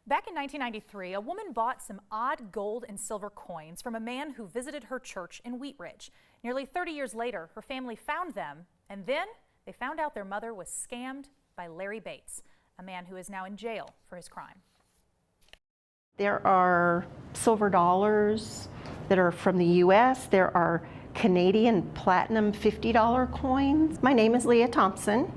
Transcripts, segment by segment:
Back in 1993, a woman bought some odd gold and silver coins from a man who visited her church in Wheat Ridge. Nearly 30 years later, her family found them, and then they found out their mother was scammed by Larry Bates, a man who is now in jail for his crime. There are silver dollars that are from the U.S. There are Canadian platinum $50 coins. My name is Leah Thompson,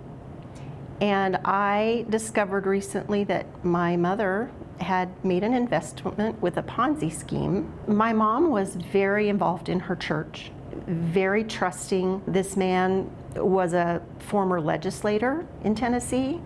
and I discovered recently that my mother had made an investment with a Ponzi scheme. My mom was very involved in her church, very trusting. This man was a former legislator in Tennessee,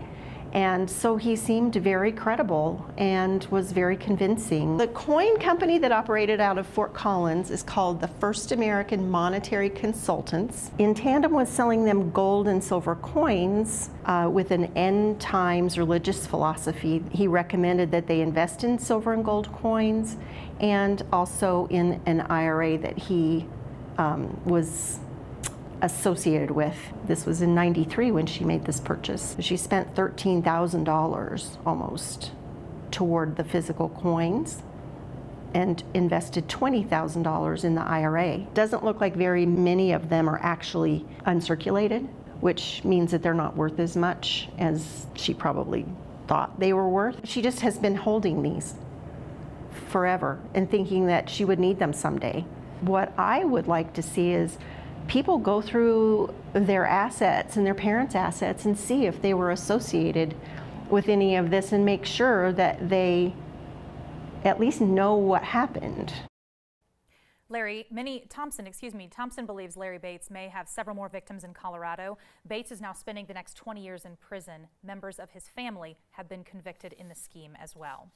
and so he seemed very credible and was very convincing. The coin company that operated out of Fort Collins is called the First American Monetary Consultants. In tandem with selling them gold and silver coins with an end times religious philosophy, he recommended that they invest in silver and gold coins and also in an IRA that he was associated with. This was in '93 when she made this purchase. She spent $13,000 almost toward the physical coins and invested $20,000 in the IRA. Doesn't look like very many of them are actually uncirculated, which means that they're not worth as much as she probably thought they were worth. She just has been holding these forever and thinking that she would need them someday. What I would like to see is people go through their assets and their parents' assets and see if they were associated with any of this and make sure that they at least know what happened. Thompson believes Larry Bates may have several more victims in Colorado. Bates is now spending the next 20 years in prison. Members of his family have been convicted in the scheme as well.